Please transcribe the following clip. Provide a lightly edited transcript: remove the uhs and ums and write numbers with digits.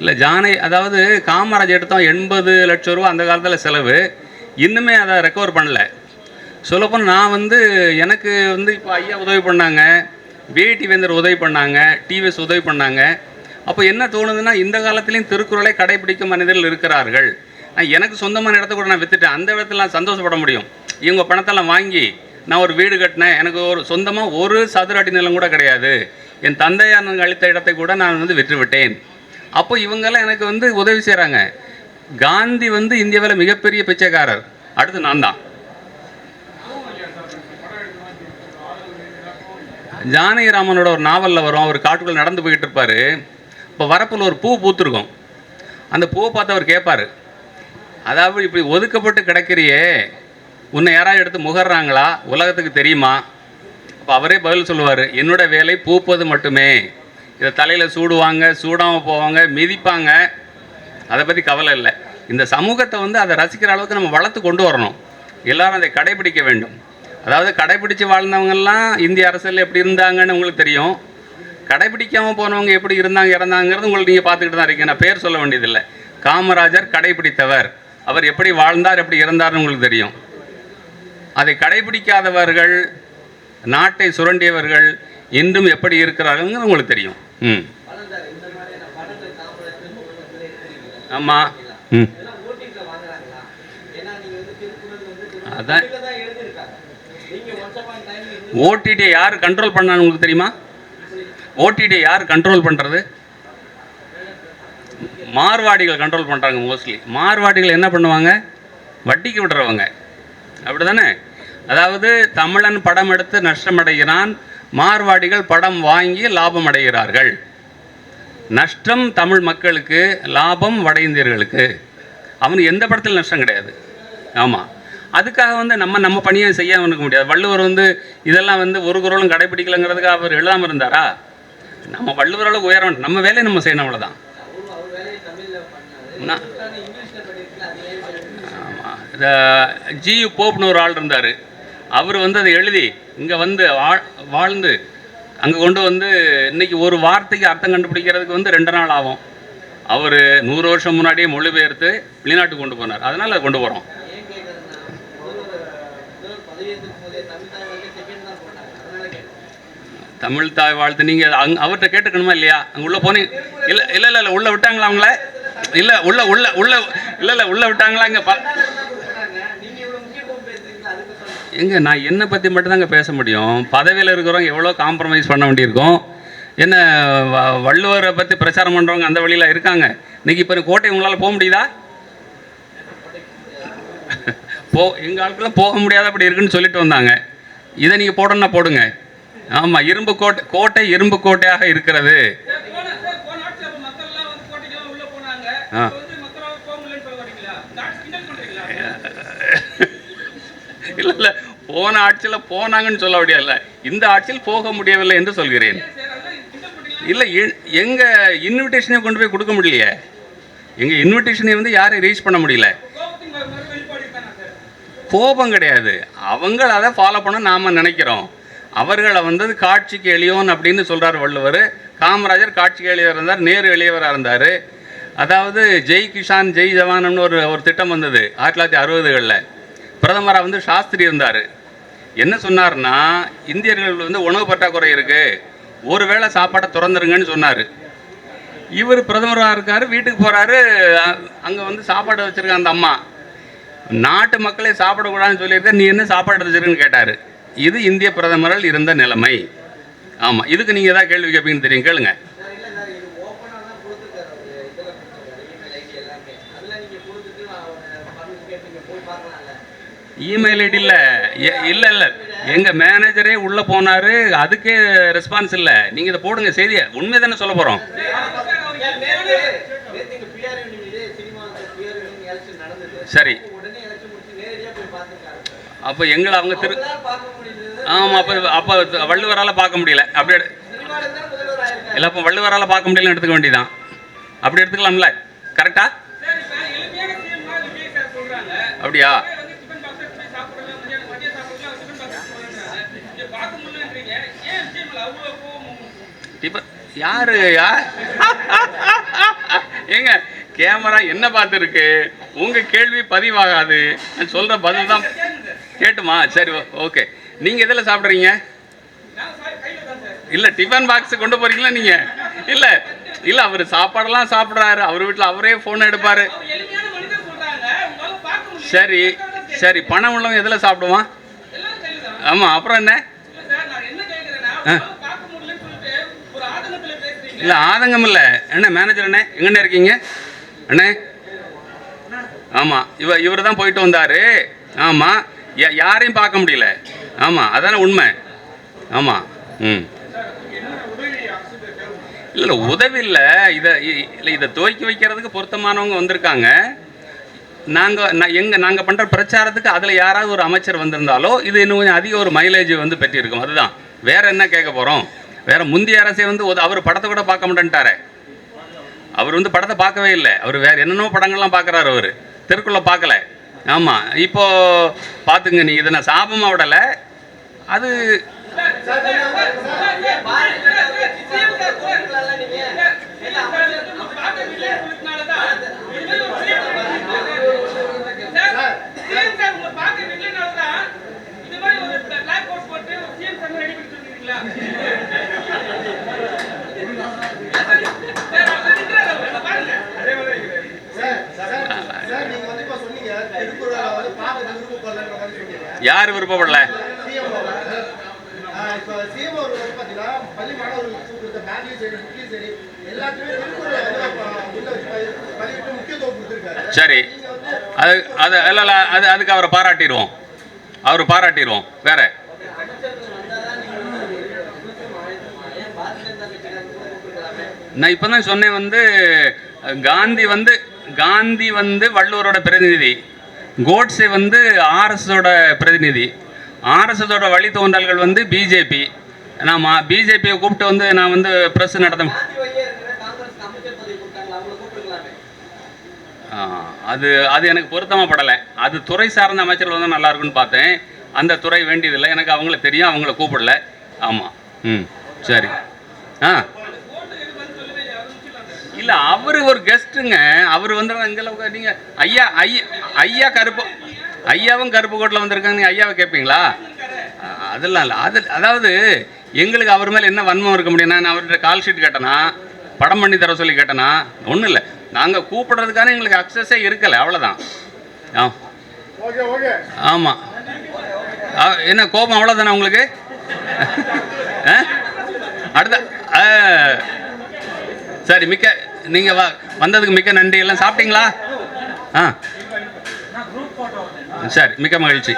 இல்லை ஜானை, அதாவது காமராஜ் எடுத்தோம் 80 லட்சம் ரூபா அந்த காலத்தில் செலவு, இன்னுமே அதை ரெக்கவர் பண்ணலை. சொல்லப்போனால் நான் எனக்கு இப்போ ஐயா உதவி பண்ணாங்க, வேட்டி வேந்தர் உதவி பண்ணாங்க, டிவிஎஸ் உதவி பண்ணாங்க. அப்போ என்ன தோணுதுன்னா, இந்த காலத்துலேயும் திருக்குறளை கடைபிடிக்கும் மனிதர்கள் இருக்கிறார்கள். எனக்கு சொந்தமான இடத்த கூட நான் விற்றுட்டேன், அந்த இடத்துல நான் சந்தோஷப்பட முடியும். இவங்க பணத்தெல்லாம் வாங்கி நான் ஒரு வீடு கட்டினேன், எனக்கு ஒரு சொந்தமாக ஒரு சதுர அடி நிலம் கூட கிடையாது, என் தந்தையார் அளித்த இடத்தை கூட நான் விற்றுவிட்டேன். அப்போ இவங்கெல்லாம் எனக்கு உதவி செய்கிறாங்க. காந்தி இந்தியாவில் மிகப்பெரிய பிச்சைக்காரர், அடுத்து நான் தான். ஜானகிராமனோட ஒரு நாவலில் வரும், அவர் காட்டுக்குள்ளே நடந்து போய்கிட்டு இருப்பார். இப்போ வரப்பில் ஒரு பூ பூத்துருக்கும். அந்த பூவை பார்த்து அவர் கேட்பார், அதாவது இப்படி ஒதுக்கப்பட்டு கிடைக்கிறியே, உன்னை யாராவது எடுத்து முகர்றாங்களா, உலகத்துக்கு தெரியுமா? அப்போ அவரே பதில் சொல்லுவார், என்னோட வேலை பூப்பது மட்டுமே. இதை தலையில் சூடுவாங்க, சூடாமல் போவாங்க, மிதிப்பாங்க, அதை பற்றி கவலை இல்லை. இந்த சமூகத்தை அதை ரசிக்கிற அளவுக்கு நம்ம வளர்த்து கொண்டு வரணும். எல்லோரும் அதை கடைபிடிக்க வேண்டும். அதாவது கடைபிடிச்சு வாழ்ந்தவங்கெல்லாம் இந்திய அரசியல் எப்படி இருந்தாங்கன்னு உங்களுக்கு தெரியும். கடைபிடிக்காமல் போனவங்க எப்படி இருந்தாங்க இறந்தாங்கிறது உங்களுக்கு நீங்கள் பார்த்துக்கிட்டு தான் இருக்கீங்க. நான் பேர் சொல்ல வேண்டியதில்லை. காமராஜர் கடைபிடித்தவர், அவர் எப்படி வாழ்ந்தார் எப்படி இறந்தார்னு உங்களுக்கு தெரியும். அதை கடைபிடிக்காதவர்கள், நாட்டை சுரண்டியவர்கள் இன்றும் எப்படி இருக்கிறார்கள் உங்களுக்கு தெரியும். ஆமாம். அதான் ஓடிடியை யார் கண்ட்ரோல் பண்ணான்னு உங்களுக்கு தெரியுமா? ஓடிடியை யார் கண்ட்ரோல் பண்ணுறது? மார்வாடிகள் கண்ட்ரோல் பண்ணுறாங்க மோஸ்ட்லி. மார்வாடிகள் என்ன பண்ணுவாங்க? வட்டிக்கு விடுறவங்க, அப்படி தானே? அதாவது தமிழன் படம் எடுத்து நஷ்டமடைகிறான், மார்வாடிகள் படம் வாங்கி லாபம் அடைகிறார்கள். நஷ்டம் தமிழ் மக்களுக்கு, லாபம் வட இந்தியர்களுக்கு. அவனுக்கு எந்த படத்தில் நஷ்டம் கிடையாது. ஆமாம், அதுக்காக நம்ம பணியை செய்ய அவனுக்கு முடியாது. வள்ளுவர் இதெல்லாம் ஒரு குறளும் கடைபிடிக்கலைங்கிறதுக்காக அவர் எழுதாமல் இருந்தாரா? நம்ம வள்ளுவரோட உயரம், நம்ம வேலையை நம்ம செய்யணும், அவ்வளோதான். ஆமாம், ஜியு போப்னு ஒரு ஆள் இருந்தார். அவர் அதை எழுதி இங்கே வாழ்ந்து அங்கே கொண்டு இன்றைக்கி ஒரு வார்த்தைக்கு அர்த்தம் கண்டுபிடிக்கிறதுக்கு 2 நாள் ஆகும். அவர் 100 வருஷம் முன்னாடியே மொழிபெயர்த்து வெளிநாட்டுக்கு கொண்டு போனார். அதனால் அதை கொண்டு போகிறோம். தமிழ் தாய் வாழ்த்து நீங்கள் அவர்கிட்ட கேட்டுக்கணுமா இல்லையா? அங்கே உள்ளே போனீங்க? இல்லை இல்லை இல்லை இல்லை உள்ளே விட்டாங்களா அவங்கள? இல்லை உள்ள உள்ள உள்ள இல்லை இல்லை உள்ளே விட்டாங்களா? இங்கே எங்கே நான் என்னை பற்றி மட்டும்தாங்க பேச முடியும். பதவியில் இருக்கிறவங்க எவ்வளோ காம்ப்ரமைஸ் பண்ண வேண்டியிருக்கும். என்ன வள்ளுவரை பற்றி பிரச்சாரம் பண்ணுறவங்க அந்த வழியில் இருக்காங்க. இன்றைக்கி இப்போ கோட்டை உங்களால் போக முடியுதா? எங்கள் ஆட்கள்லாம் போக முடியாத அப்படி இருக்குன்னு சொல்லிட்டு வந்தாங்க. இதை நீங்கள் போடணும்னா போடுங்க. ஆமாம், இரும்பு கோட்டை இரும்பு கோட்டையாக இருக்கிறது. இல்லை இல்லை, போன ஆட்சியில் போனாங்கன்னு சொல்ல முடியல, இந்த ஆட்சியில் போக முடியவில்லை என்று சொல்கிறேன். இல்லை, எங்கள் இன்விடேஷனை கொண்டு போய் கொடுக்க முடியலையே. எங்கள் இன்விடேஷனை யாரையும் ரீச் பண்ண முடியல. கோபம் கிடையாது, அவங்க அதை ஃபாலோ பண்ண நாம் நினைக்கிறோம். அவர்களை காட்சிக்கு எளியோன் அப்படின்னு சொல்கிறார் வள்ளுவர். காமராஜர் காட்சிக்கு எளியவர் இருந்தார், நேரு எளியவராக இருந்தார். அதாவது ஜெய் கிஷான் ஜெய் ஜவான்னு ஒரு திட்டம் வந்தது 1960களில். பிரதமராக சாஸ்திரி இருந்தார். என்ன சொன்னார்னா, இந்தியர்கள் உணவு பற்றாக்குறை இருக்குது, ஒரு வேளை சாப்பாட்டை திறந்துருங்கன்னு சொன்னார். இவர் பிரதமராக இருக்கார், வீட்டுக்கு போகிறாரு, அங்கே சாப்பாடு வச்சுருக்க அந்த அம்மா, நாட்டு மக்களே சாப்பிடக்கூடாதுன்னு சொல்லியிருக்க, நீ என்ன சாப்பாடு வச்சுருக்குன்னு கேட்டார். இது இந்திய பிரதமர்கள் இருந்த நிலைமை. ஆமாம், இதுக்கு நீங்கள் எதாவது கேள்வி கேட்பீங்கன்னு தெரியும், கேளுங்க. இமெயில் ஐடி இல்லை இல்லை இல்லை, எங்கள் மேனேஜரே உள்ளே போனார், அதுக்கே ரெஸ்பான்ஸ் இல்லை. நீங்கள் இதை போடுங்க, செய்தியை உண்மை தானே சொல்ல போகிறோம். சரி, அப்போ எங்களை அவங்க ஆமாம், அப்போ வள்ளுவரால் பார்க்க முடியல. அப்படியே இல்லை அப்போ வள்ளுவரால் பார்க்க முடியலன்னு எடுத்துக்க வேண்டியதான். அப்படி எடுத்துக்கலாம்ல? கரெக்டா? அப்படியா? யாரு ஏங்க கேமரா என்ன பார்த்துருக்கு, உங்க கேள்வி பதிவாகாது. நான் சொல்ற பதில் தான் கேட்டுமா? சரி ஓகே. நீங்க எதில் சாப்பிட்றீங்க? இல்லை டிஃபன் பாக்ஸ் கொண்டு போறீங்களா நீங்க? இல்லை இல்லை அவர் சாப்பாடெல்லாம் சாப்பிட்றாரு, அவர் வீட்டில் அவரே ஃபோன் எடுப்பாரு. சரி சரி, பணம் உள்ளவங்க எதில் சாப்பிடுவான்? ஆமாம், அப்புறம் என்ன? இல்லை ஆதங்கம் இல்லை. என்ன மேனேஜர் அண்ணே எங்கண்ணே இருக்கீங்க அண்ணே? ஆமாம், இவர் தான் போயிட்டு வந்தார். ஆமாம், யாரையும் பார்க்க முடியல. ஆமாம், அதானே உண்மை. ஆமாம். ம் இல்லை உதவி இல்லை, இதை துவக்கி வைக்கிறதுக்கு பொருத்தமானவங்க வந்திருக்காங்க. நாங்கள் பண்ணுற பிரச்சாரத்துக்கு அதில் யாராவது ஒரு அமைச்சர் வந்திருந்தாலோ இது இன்னும் கொஞ்சம் அதிக ஒரு மைலேஜ் வந்து பெற்றிருக்கும். அதுதான், வேற என்ன கேட்க போகிறோம்? வேற முந்தைய அரசே வந்து அவர் படத்தை கூட பார்க்க மாட்டேன்ட்டாரு. அவர் வந்து படத்தை பார்க்கவே இல்லை. அவர் வேற என்னென்னோ படங்கள்லாம் பார்க்குறாரு, அவர் தெருக்குள்ள பார்க்கல. ஆமாம், இப்போ பார்த்துங்க, நீ இதை நான் சாபமாக விடலை. அது யார் விருப்பப்படல? சரி, அது அதுக்கு அவரை பாராட்டிடுவோம். வேற நான் இப்போ தான் சொன்னேன், வந்து காந்தி வந்து வள்ளுவரோட பிரதிநிதி, கோட்ஸே வந்து ஆர்எஸ்ஓட பிரதிநிதி. ஆர்எஸ்எஸோட வழித்தோன்றல்கள் வந்து பிஜேபி. நான் பிஜேபியை கூப்பிட்டு வந்து நான் வந்து ப்ரெஸ் நடத்த அது எனக்கு பொருத்தமாக படலை. அது துறை சார்ந்த அமைச்சர்கள் வந்து நல்லா இருக்குன்னு பார்த்தேன். அந்த துறை வேண்டியதில்லை எனக்கு, அவங்கள தெரியும், அவங்கள கூப்பிடல. ஆமாம். ம் சரி. இல்லை அவர் ஒரு கெஸ்ட்டுங்க, அவர் வந்து இங்கே நீங்கள் ஐயா ஐயாவும் கருப்பு கோட்டில் வந்திருக்காங்க, நீங்கள் ஐயாவை கேட்பீங்களா? அதெல்லாம் இல்லை. அதாவது எங்களுக்கு அவர் மேலே என்ன வன்மம் இருக்க முடியும்? நான் அவர்கிட்ட கால் ஷீட் கேட்டேனா, படம் பண்ணி தர சொல்லி கேட்டேனா? ஒன்றும் இல்லை, நாங்கள் கூப்பிடுறதுக்கான எங்களுக்கு அக்சஸே இருக்கலை, அவ்வளோதான். ஆமாம். என்ன கோபம் அவ்வளோதானே உங்களுக்கு? அடுத்த சரி, நீங்கள் வந்ததுக்கு மிக்க நன்றி. எல்லாம் சாப்பிட்டீங்களா? சரி, மிக்க மகிழ்ச்சி.